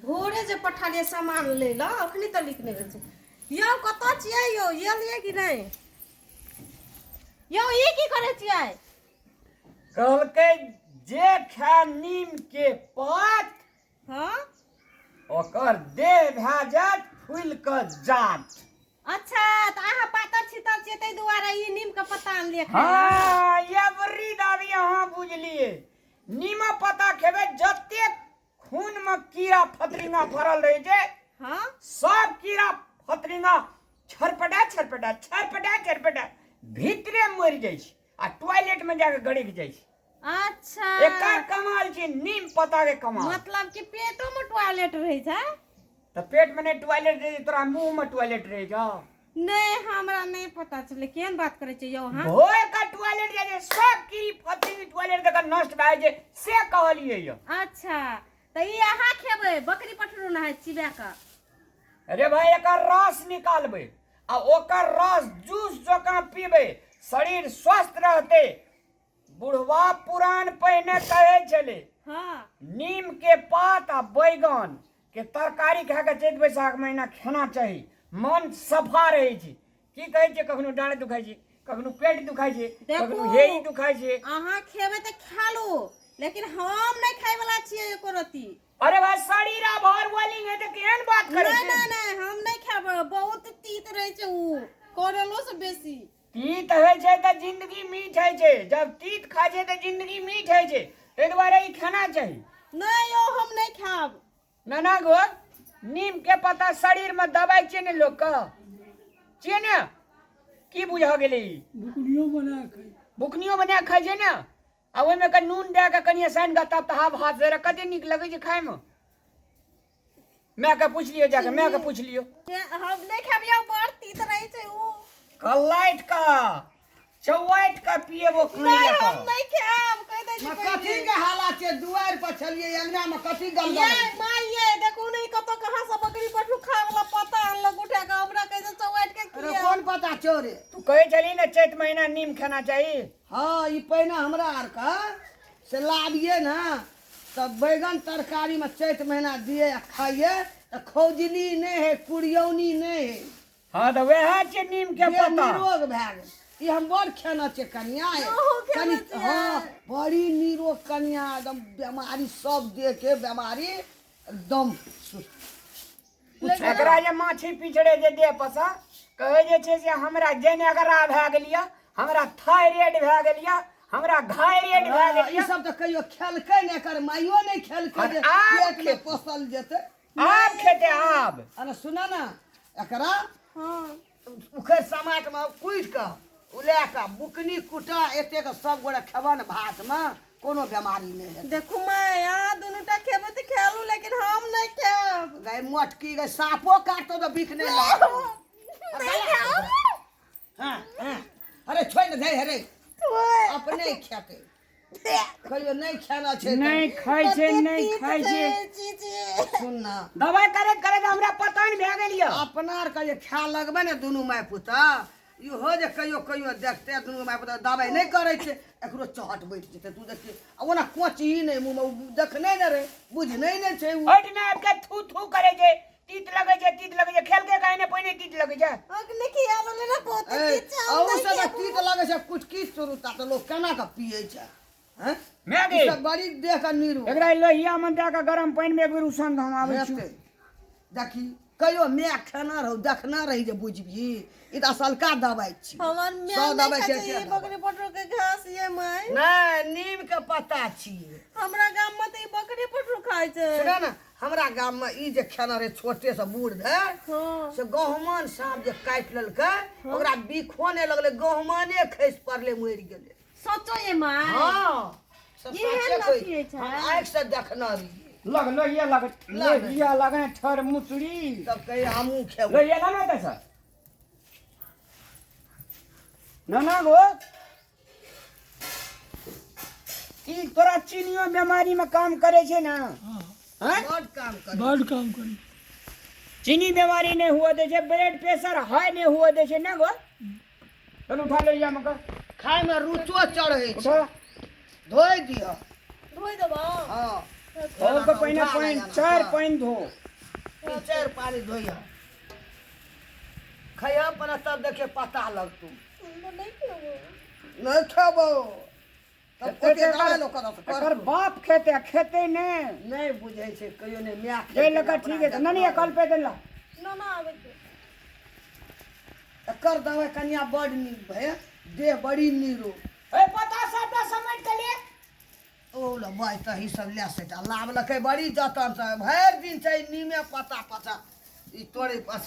भोरे जे पठालिए सामान ले ला अखनी तो लिखने गए छै यो कत छियै यो ये लिए कि नहीं यो ई की करे छियै कहलकै जे खा नीम के पात हां ओकर देह भए जात फूल के जात। अच्छा तो अहाँ पातर छितर छियै तै दुआरे ई नीम के पत्ता आन लिए हाँ एवरी दादी अहाँ बुझलिए नीम पत्ता खेबे जते खून में कीड़ा फतरिंगा भरल रहे छै हां सब कीड़ा फतरिंगा छरपटा छरपटा छरपटा छरपटा भीतरे मर जाइ छै आ टॉयलेट में जाके गड़क जाइ छै। अच्छा एकर कमाल छै नीम पत्ता के कमाल। मतलब कि पेटो में टॉयलेट रहे छै तो पेट में नहीं टॉयलेट रहे तोरा मुंह में टॉयलेट रहे जा नहीं हमरा नहीं पता चले केहन बात करे छै यो हां भोर का टॉयलेट जाए सब कीड़ी फतरी टॉयलेट देकर नष्ट भए जाए से कहलिए यो। अच्छा तो ई अहाँ खेबै बकरी पठरू ना है चिबा का अरे भाई एकर रस निकालबे आ ओकर रस जूस जकां पीबे शरीर स्वस्थ रहते। बुढ़वा पुरान पहने कहे चले हां नीम के पात आ बैगन के तरकारी खा के चैत बैसाख महीना खाना चाही मन सफा रहे छै। की कहे छै कखनो डाँड़ दुखाई छै कखनो पेट दुखाई छै कखनो हेई दुखाई छै। अहाँ खेबै त खा लो लेकिन हम नहीं खाए वाला छियै एको रति। अरे भाई शरीर आ भर वाली है तो केहन बात करे नहीं छै नहीं नहीं हम नहीं खाबै बहुत तीत रहे छै उ करेलो से बेसी। तीत है छै त जिंदगी मीठ है छै जब तीत खा छै त जिंदगी मीठ है छै तै दुआरे ई खाना चाही। नहीं यो हम नहीं खाब। नाना गो नीम के पत्ता शरीर में दबाई छै ने लोग का छै ने की बुझा गेलै बुकनियो बना खाइ छै ने आ ओइमे के नून दे के कनिए सान के तब हाथ हाथ से कते नीक लगे छै खाय में। मैं के पूछ लियो जाके मैं के पूछ लियो हम नहीं खाब यो बड़ तीत रहे छै उ कलाइट का चौवाइट का पिएबो नहीं खाने हम नहीं खाब कह दे छै कथी के हालत छै दुआर पर छलिए अंगना में कथी गल ये माइये देखू नहीं कतो कहां से बकरी पठरू खाए वाला पता अनलक उठा के हमरा कैसे चौवाइट के अरे किया कौन पता चोरे तू कहे चली ना चैत महीना नीम खाना चाहिए। हाँ ई पहिने हमरा आर का से लाबिए ना तब बैगन तरकारी में चैत महीना दिए आ खाइए तो खौजली नहीं है कुड़ियौनी नहीं है हाँ तो वह छै नीम के ये पत्ता निरोग भए गेल। ई हम बड़ खेना छै कनिया कनी हाँ बड़ी निरोग कनिया एकदम बीमारी सब देह के बीमारी एकदम एकरा जे माछी पिछड़े जे देह पसा कहे जे छै से हमरा जेनेगरा भए गेलिया हमरा थायराइड भए गेलिया हमरा घायराइड भए ई गेलिया सब तो कहियो खेलकै ने एकर माइयो नहीं खेलकै जे पेट में पोसल जेतै आब खेते आब। अरे सुना ना एकरा हां उखड़ समाट में कुटि के उले के बुकनी कुटा एते के सब गोड़ा खेबन भात में कोनो बीमारी नहीं है। देखू मैं यहाँ दुनुटा खेबे तो खेलू लेकिन हम नहीं खेब गए मोटकी गए सांपो काटो तो बिख नहीं लाग नहीं खाब हां हां अरे छोड़ दे अरे अपने ही खेते कहियो नहीं खाना छै नहीं खाइ छै नहीं खाइ छै सुन ना दवाई करे करे त हमरा पता नहीं भए गेलिया अपना आर के जे खा लगबे ने दुनू माय पुता इहो जे कहियो कहियो देखते दुनू माय पुता दवाई नहीं करे छै एकरो चहट बैठ जेते तू देखी ओना कोची नहीं मुंह में देखने न रे बुझ नहीं छै उ हट ना के थू थू करे छै तीत लगे छै खेल के काहे ने पहिने तीत लगे छै अग्नि की आलो ले ना बहुत तीत छै औ सब तीत लगे छै कुटकी सुरुता तो लोग केना के पिए छै हैं मैगी ई सब बड़ी देह का नीरू एकरा लोहिया में दे के गरम पानी में एक बेर उसन हम आबै छी देखी कहियो मैं खाना रहो देखना रही जे बुझबी ई त असलका दवाई छी हमर सौ में दवाई नहीं के खाए बकरी पठरू के घास ये मैं नहीं नीम के पत्ता छिए हमरा गाम में तो बकरी पठरू खाए छै सुना ना हमरा गाम में ई जे खाना रे छोटे से बूढ़ धे हां से गहुमान सांप जे काटि लेलकै ओकरा बिखो नहीं लगले गहुमाने खैस पड़ले मरि गेले। सोचो ये मैं हां सब ये सच्चे ना कोई पिए छै। हम आँख से देखना रही लग लोहिया लगे ठर मुचड़ी तब कहे हमू खेबो लोहिया ना ना तसा ना गो ई तोरा चीनियो बीमारी में काम करे छै ना हां बड़ काम करे चीनी बीमारी नहीं हुआ दे छै ब्लड प्रेशर हाई नहीं हुआ दे छै ना गो चल उठा लोहिया में का खाए में रुचो चढ़े छै उठा धोई दियो धोई देबो हां और के पहिने पानी 4 पानी धो 3-4 पानी धोइया खैया पर तब देखे पता लगतू नहीं खेबो नहीं खेबो तब कोते दवाई लो एकर कर बाप खेते ने नहीं बुझै छै कहियो ने म्या जे लगा ठीक है ननिया कल पे देला ना आवे के एकर दवाई कनिया बड़ नीक भय देह बड़ी नीरो ए पता सबटा समझ के लिए ओ ल भाई तही सब ले से लाभ लकै बड़ी जतन से भर दिन छै नीमे पता पता ई तोरे पास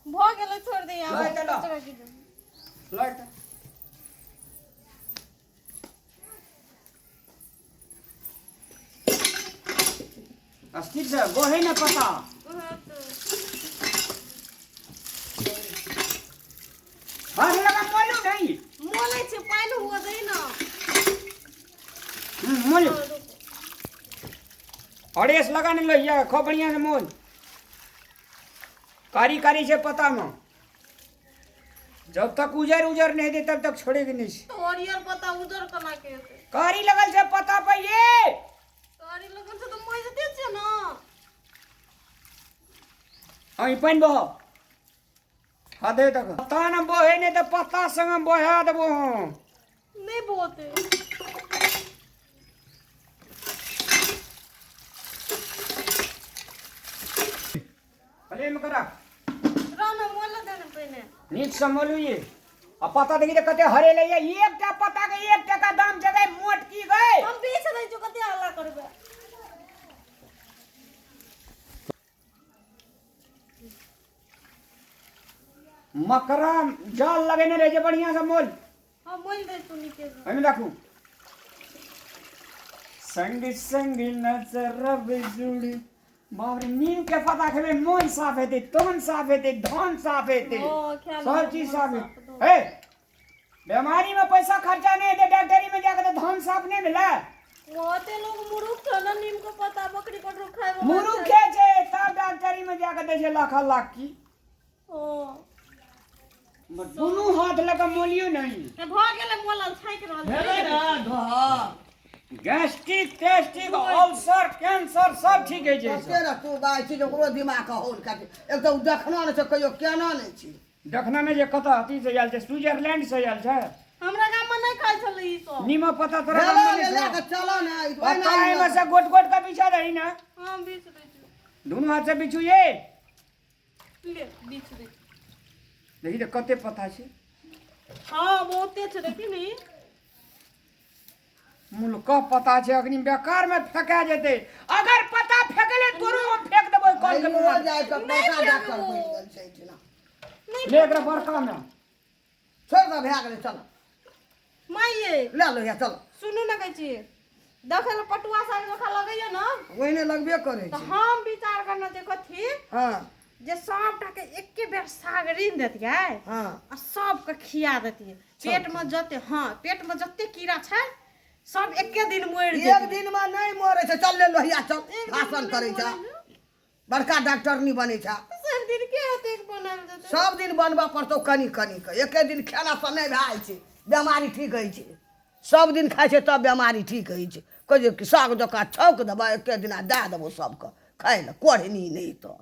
भ गेलै छोड़ दे लै आवे चलो। कचरा की दे। लट अस्थिर से वो है ना पता हाँ तो हाँ लगा मोलू नहीं मोले छे पानी हुआ दे ना मोलू अड़ेस लगाने लो या खूब बढ़िया से मोल कारी कारी से पता में जब तक उजर नहीं दे तब तक छोड़ेगी नहीं तो और यार पता उधर कना के होते कारी लगल से पता पे ये सारी लगन से तो मोय जते छे ना आई पानी बह हादे तक पता न बहे नहीं तो पता संग बहा देबो नहीं बोते अरे में करा राना मोला देने पहले नीक समझलू ये अब पता देखी तो कते हरे ले ये एक टा पता के 1 टका दाम जगह मोट की गए हम बेच दे जो कते हल्ला करबे मकरा जाल लगेने रहे जे बढ़िया से मोल हम मोल दे तू नीचे से हमें देखू संग संग नजर बिजुड़ी बाबरे नीम के पता खेबे मोन साफ हेते तोन साफ हेते धन साफ हेते ओ, ख्याल सब चीज साफ साफ है ए बीमारी में पैसा खर्चा नहीं है डॉक्टरी में जाकर तो धन साफ नहीं मिला होते लोग मुरुख थे ना नीम को पता बकरी पटरो खाए वो मुरु के छे तब डॉक्टरी में जाकर दे छे लाख लाख की ओ दोनों हाथ लगा मोलियो नहीं ते भ गेले मोला छाइक रहल हेबे ना धह गैस्ट्रिक टेस्टिक अल्सर कैंसर सब ठीक है जे के तू बाई छी ओकरो दिमाग का होल काटे एक तो देखना नहीं छै कहियो केना नहीं छी देखना में जे कत अथी से आयल छे स्विट्जरलैंड से आयल छे हमरा गाम में नहीं खाइ छले ई सब नीमा पता तोरा हेलो गाम में ले नहीं के छे चलो ना ई पता है बस गोट गोट का पीछा रही ना हम बीच दे छी दोनों हाथ से बिछू ये ले बीच दे देखी तो कते पता छे हां बहुते छे देखी नी मूल का पता छे अग्नि बेकार में फेंका जेते अगर पता फेंकले तोरो हम फेंक देबो कल के हो जाए तो नहीं पैसा फेंकबो। डॉक्टर बन गेल छै इतना नहीं ले एकरा बड़का में छोड़ दे भए गेलै चलो माइए ले लो या चलो सुनू ना कहै छी देखे ल पटुआ साग जोखा लगैया ना ओहिने लगबे करे तो छै हम विचार करना जे कथी हां जे सबटा के एके बेर साग रीन देतियै हां आ सबके खिया देतियै पेट में जते हाँ पेट में जते कीड़ा छै सब एके दिन मरि एक जेतै दिन में नहीं मरे छै चल ले लोहिया चल एक दिन भाषण में करे नहीं छै मरे बड़का डॉक्टर नहीं बने छै सब दिन के होते एक बनाल देतै सब दिन बनबा पड़तौ कनी कनी के एके दिन खेला से नहीं भए छै बीमारी ठीक होइ छै सब दिन खाइ छै तब बीमारी ठीक होइ छै कोई जे साग जकाँ छौक देबै एके दिन दए देबौ सबके खाइ लए कोढ़नी नहीं तो